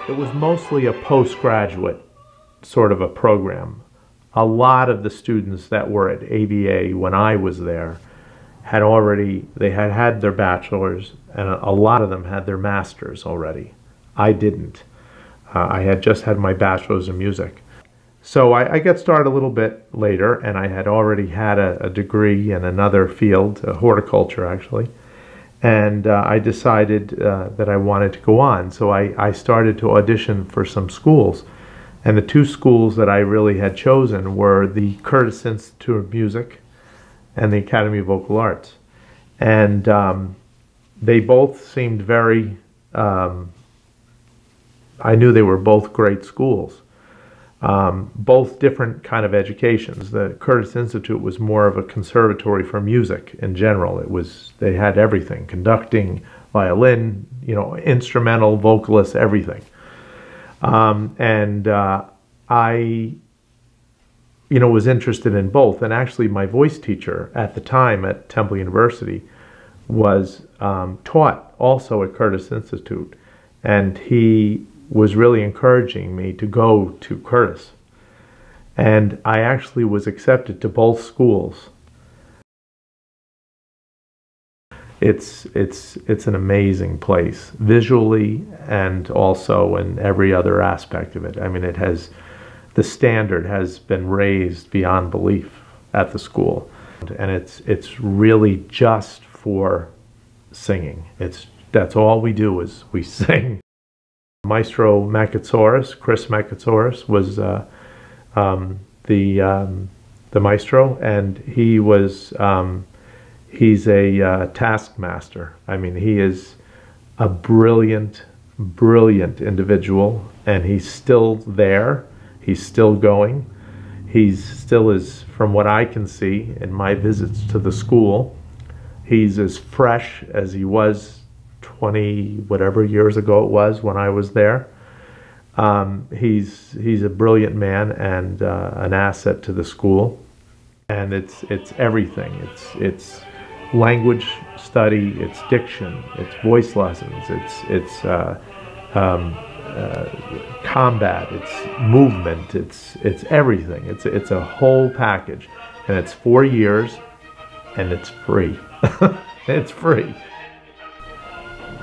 It was mostly a postgraduate sort of a program. A lot of the students that were at ABA when I was there had had their bachelor's, and a lot of them had their master's already. I didn't. I had just had my bachelor's in music. So I got started a little bit later, and I had already had a degree in another field, horticulture actually. And I decided that I wanted to go on. So I started to audition for some schools. And the two schools that I really had chosen were the Curtis Institute of Music and the Academy of Vocal Arts. And they both seemed very, I knew they were both great schools. Both different kind of educations. The Curtis Institute was more of a conservatory for music in general. They had everything, conducting, violin, instrumental, vocalist, everything. I was interested in both. And actually my voice teacher at the time at Temple University was taught also at Curtis Institute. And he was really encouraging me to go to Curtis. And I actually was accepted to both schools. It's an amazing place, visually and also in every other aspect of it. I mean, the standard has been raised beyond belief at the school. And it's really just for singing. That's all we do is we sing. Maestro Makatsaurus, Chris Makatsaurus, was the maestro, and he's a taskmaster. I mean, he is a brilliant individual, and he's still there. He's still going. He's still is, from what I can see in my visits to the school, he's as fresh as he was 20 whatever years ago it was when I was there. He's a brilliant man and an asset to the school, and it's everything. It's language study, it's diction, it's voice lessons, it's combat, it's movement, it's everything. It's a whole package, and it's 4 years, and it's free. It's free.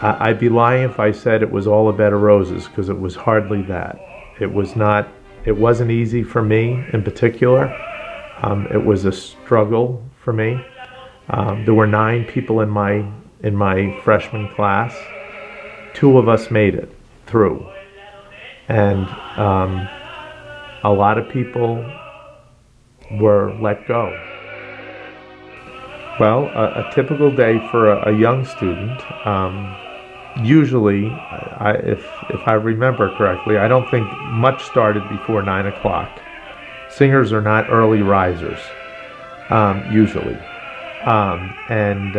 I'd be lying if I said it was all a bed of roses, because it was hardly that. It wasn't easy for me in particular. It was a struggle for me. There were 9 people in my freshman class, two of us made it through. And a lot of people were let go. Well, a typical day for a young student, usually, if I remember correctly, I don't think much started before 9 o'clock. Singers are not early risers, usually. And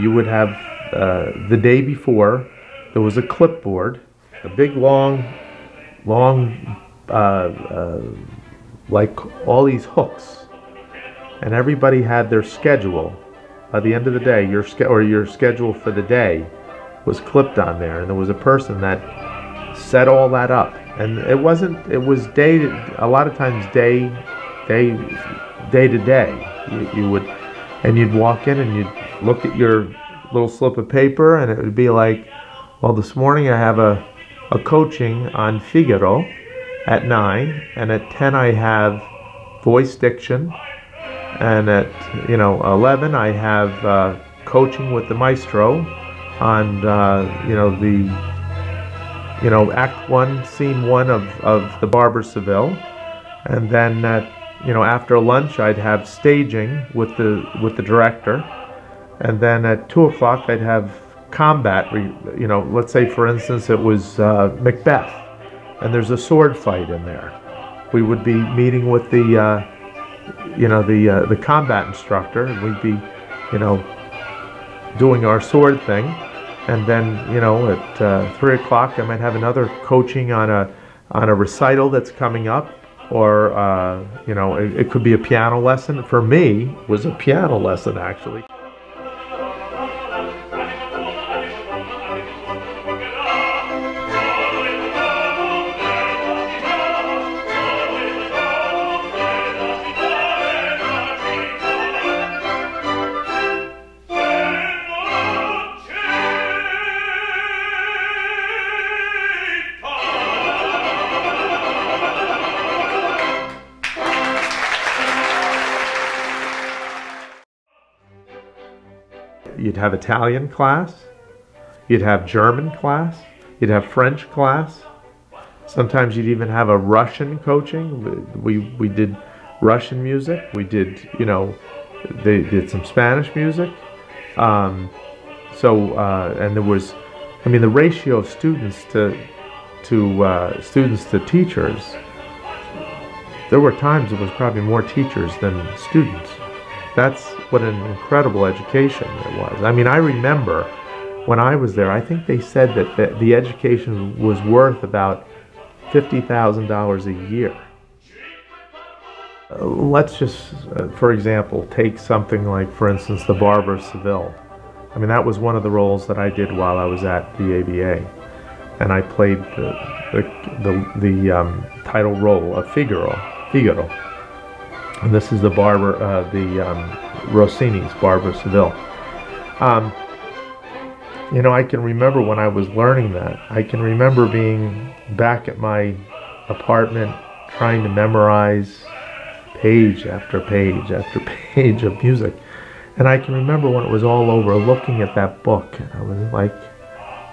you would have, the day before, there was a clipboard, a big long, like all these hooks. And everybody had their schedule. By the end of the day, your schedule for the day was clipped on there, and there was a person that set all that up. And it was a lot of times day to day. You would, and you'd walk in and you'd look at your little slip of paper, and it would be like, well, this morning I have a coaching on Figaro at 9, and at 10 I have voice diction, and at 11 I have coaching with the maestro on Act 1, Scene 1 of the Barber Seville, and then after lunch I'd have staging with the director, and then at 2 o'clock I'd have combat. Let's say for instance it was Macbeth, and there's a sword fight in there. We would be meeting with the combat instructor, and we'd be doing our sword thing. And then at 3 o'clock I might have another coaching on a recital that's coming up, or it could be a piano lesson. For me, it was a piano lesson actually. You'd have Italian class, you'd have German class, you'd have French class. Sometimes you'd even have a Russian coaching. We did Russian music. We did, they did some Spanish music. And there was, the ratio of students to teachers. There were times it was probably more teachers than students. That's what an incredible education it was. I remember when I was there, I think they said that the education was worth about $50,000 a year. Let's just, for example, take something like, for instance, the Barber of Seville. That was one of the roles that I did while I was at the ABA, and I played the title role of Figaro. And this is the Rossini's Barber of Seville. I can remember when I was learning that. I can remember being back at my apartment trying to memorize page after page after page of music. And I can remember when it was all over, looking at that book, and I was like,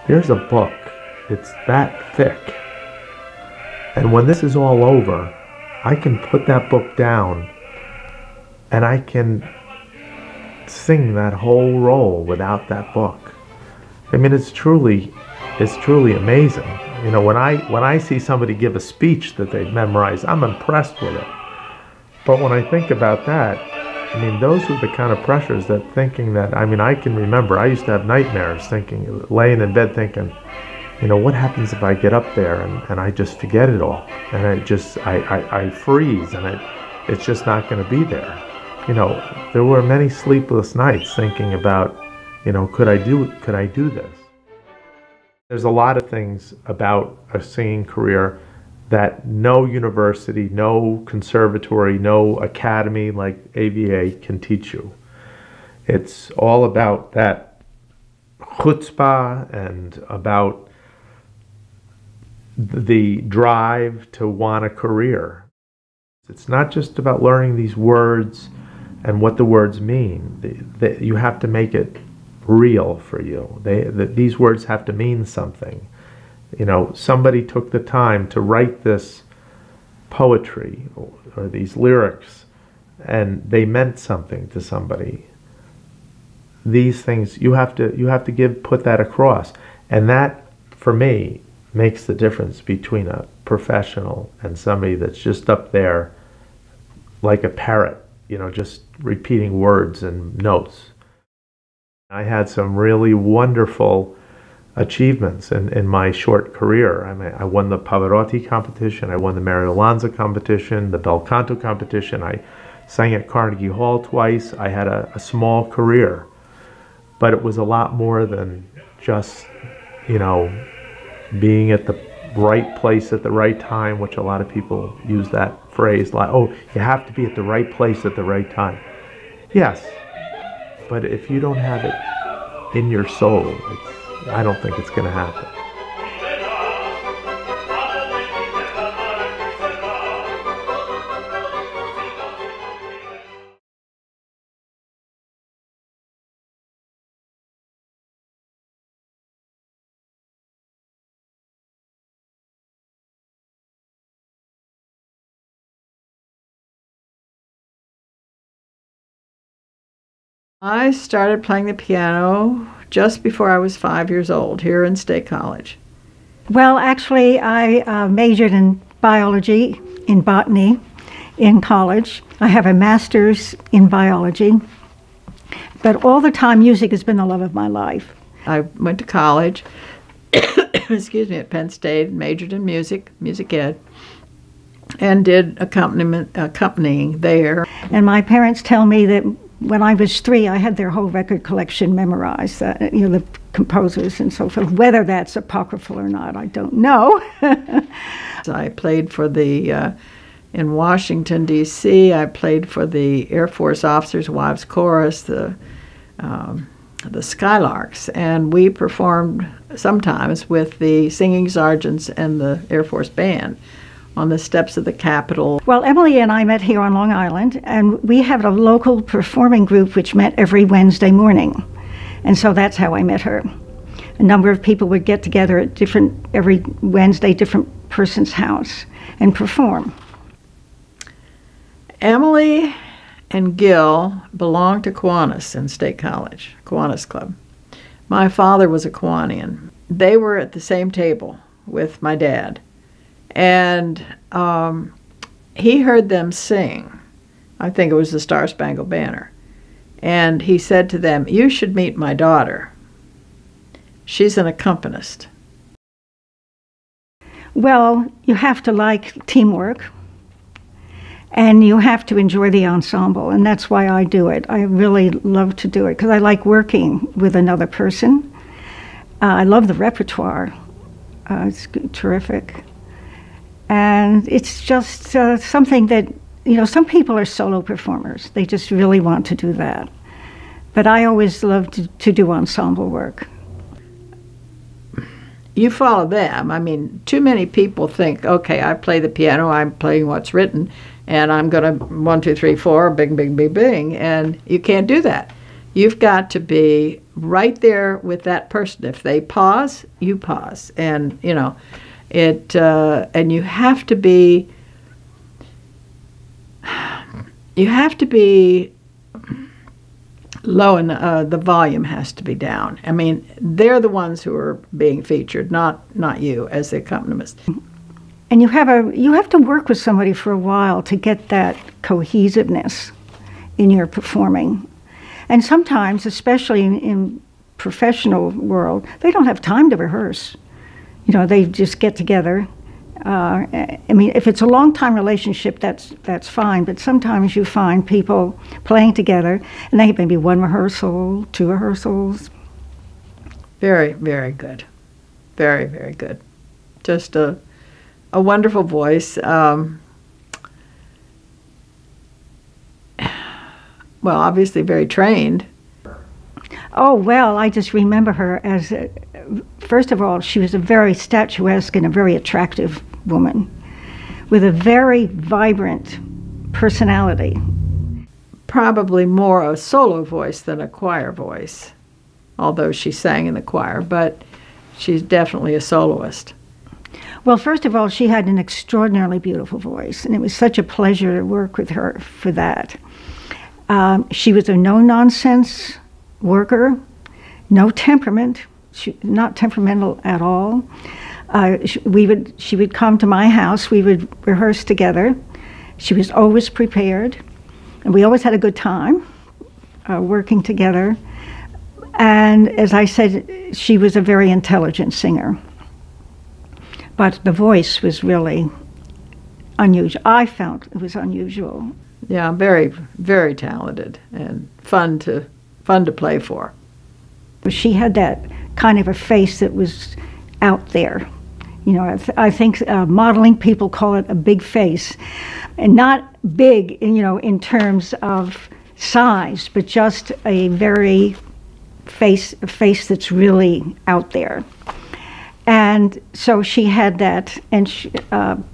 there's a book. It's that thick. And when this is all over, I can put that book down and I can sing that whole role without that book. It's truly amazing. When I see somebody give a speech that they've memorized, I'm impressed with it. But when I think about that, those are the kind of pressures that thinking that, I can remember, I used to have nightmares thinking, laying in bed thinking, what happens if I get up there and I just forget it all, and I freeze, and it's just not going to be there. There were many sleepless nights thinking about, could I do this? There's a lot of things about a singing career that no university, no conservatory, no academy like ABA can teach you. It's all about that chutzpah and about the drive to want a career. It's not just about learning these words and what the words mean. You have to make it real for you. These words have to mean something. You know, somebody took the time to write this poetry or these lyrics, and they meant something to somebody. These things you have to put that across, and that, for me, makes the difference between a professional and somebody that's just up there like a parrot, you know, just repeating words and notes. I had some really wonderful achievements in my short career. I mean, I won the Pavarotti competition, I won the Mario Lanza competition, the bel canto competition, I sang at Carnegie Hall twice. I had a small career, but it was a lot more than just, you know, being at the right place at the right time, which a lot of people use that phrase, like, oh, you have to be at the right place at the right time. Yes, but if you don't have it in your soul, I don't think it's going to happen. I started playing the piano just before I was 5 years old here in State College. Well, actually, I majored in biology, in botany, in college. I have a master's in biology, but all the time music has been the love of my life. I went to college, excuse me, at Penn State, majored in music ed, and did accompanying there. And my parents tell me that when I was 3, I had their whole record collection memorized, you know, the composers and so forth. Whether that's apocryphal or not, I don't know. I played for the, in Washington, D.C., I played for the Air Force Officers' Wives Chorus, the Skylarks, and we performed sometimes with the singing sergeants and the Air Force Band on the steps of the Capitol. Well, Emalee and I met here on Long Island, and we have a local performing group which met every Wednesday morning. And so that's how I met her. A number of people would get together at every Wednesday, different person's house and perform. Emalee and Gil belonged to Kiwanis in State College, Kiwanis Club. My father was a Kiwanian. They were at the same table with my dad. And he heard them sing. I think it was the Star Spangled Banner. And he said to them, "You should meet my daughter. She's an accompanist." Well, you have to like teamwork, and you have to enjoy the ensemble, and that's why I do it. I really love to do it because I like working with another person. I love the repertoire. It's terrific. And it's just something that, you know, some people are solo performers. They just really want to do that. But I always love to do ensemble work. You follow them. I mean, too many people think, okay, I play the piano, I'm playing what's written, and I'm going to 1, 2, 3, 4, bing, bing, bing, bing. And you can't do that. You've got to be right there with that person. If they pause, you pause. And, you know, and you have to be low, and the volume has to be down. I mean, they're the ones who are being featured, not you as the accompanist. And you have to work with somebody for a while to get that cohesiveness in your performing. And sometimes, especially in professional world, they don't have time to rehearse. You know, they just get together. I mean, if it's a long-time relationship, that's fine. But sometimes you find people playing together, and they have maybe 1 rehearsal, 2 rehearsals. Very, very good. Very, very good. Just a wonderful voice. Well, obviously very trained. Oh, well, I just remember her as, first of all, she was a very statuesque and a very attractive woman with a very vibrant personality. Probably more a solo voice than a choir voice. although she sang in the choir, but she's definitely a soloist. Well, first of all, she had an extraordinarily beautiful voice, and it was such a pleasure to work with her for that. She was a no-nonsense worker, no temperament, not temperamental at all. She would come to my house, we would rehearse together. She was always prepared, and we always had a good time working together. And as I said, she was a very intelligent singer. But the voice was really unusual. I felt it was unusual. Yeah, very, very talented and fun to play for. She had that kind of a face that was out there. You know, I think modeling people call it a big face, and not big, you know, in terms of size, but just a face that's really out there. And so she had that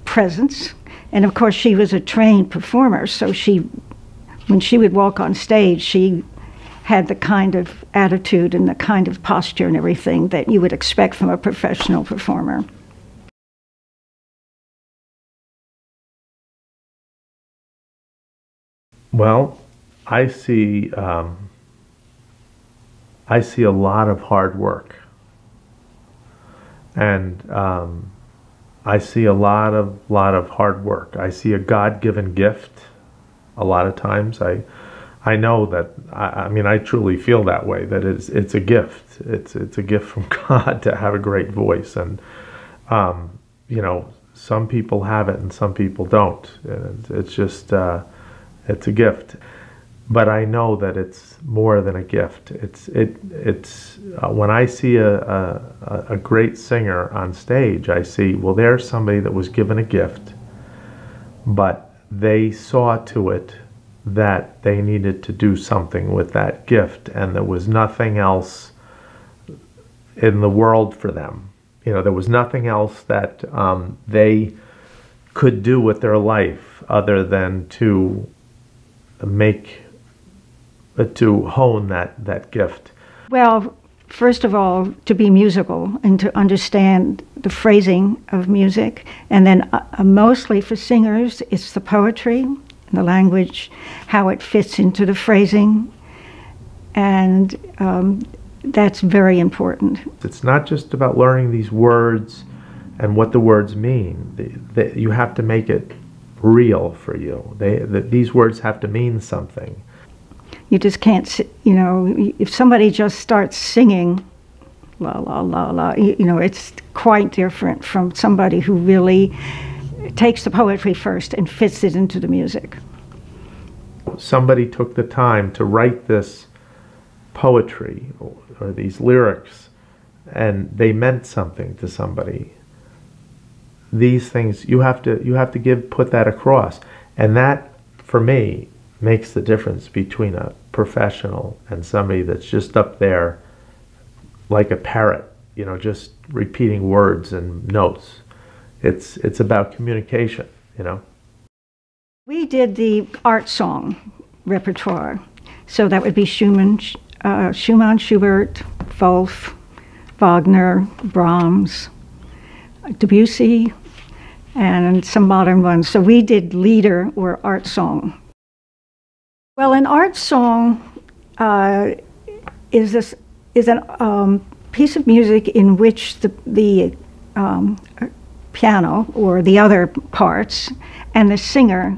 presence, and of course she was a trained performer. So when she would walk on stage, she had the kind of attitude and the kind of posture and everything that you would expect from a professional performer. Well, I see a lot of hard work, and I see a lot of hard work. I see a God-given gift. A lot of times, I know that. I mean, I truly feel that way. That it's a gift. It's a gift from God to have a great voice, and you know, some people have it and some people don't. It's just it's a gift. But I know that it's more than a gift. It's when I see a great singer on stage, I see, well, there's somebody that was given a gift, but they saw to it that they needed to do something with that gift, and there was nothing else in the world for them. You know, there was nothing else that they could do with their life other than to hone that gift. Well, first of all, to be musical and to understand the phrasing of music, and then mostly for singers, it's the poetry, the language, how it fits into the phrasing, and that's very important. It's not just about learning these words and what the words mean. You have to make it real for you. These words have to mean something. You just can't, you know, if somebody just starts singing, la, la, la, la, you know, it's quite different from somebody who really takes the poetry first and fits it into the music. Somebody took the time to write this poetry or these lyrics, and they meant something to somebody. These things you have to put that across, and that, for me, makes the difference between a professional and somebody that's just up there like a parrot, you know, just repeating words and notes. It's about communication, you know. We did the art song repertoire, so that would be Schumann, Schubert, Wolf, Wagner, Brahms, Debussy, and some modern ones. So we did lieder or art song. Well, an art song is a piece of music in which the piano or the other parts and the singer,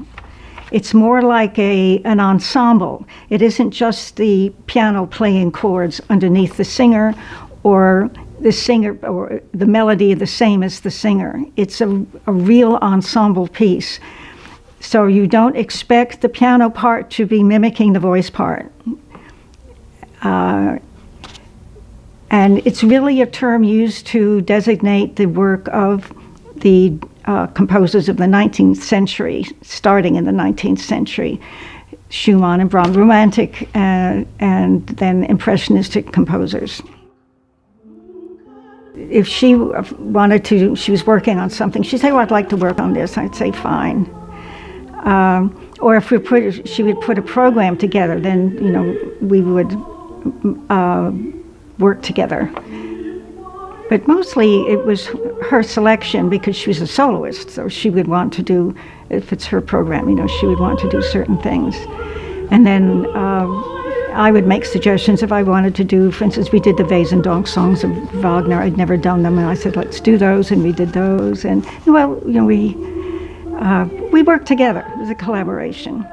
it's more like an ensemble. It isn't just the piano playing chords underneath the singer, or the singer or the melody the same as the singer. It's a real ensemble piece. So you don't expect the piano part to be mimicking the voice part. And it's really a term used to designate the work of the composers of the 19th century, starting in the 19th century, Schumann and Brahms, Romantic and then Impressionistic composers. If she wanted to, she was working on something, she'd say, "Oh, I'd like to work on this." I'd say, "Fine." Or if she would put a program together, then, you know, we would work together. But mostly it was her selection because she was a soloist, so she would want to do, if it's her program, she would want to do certain things. And then I would make suggestions if I wanted to do, for instance, we did the Wesendonck songs of Wagner. I'd never done them, and I said, let's do those, and we did those. And, we worked together. It was a collaboration.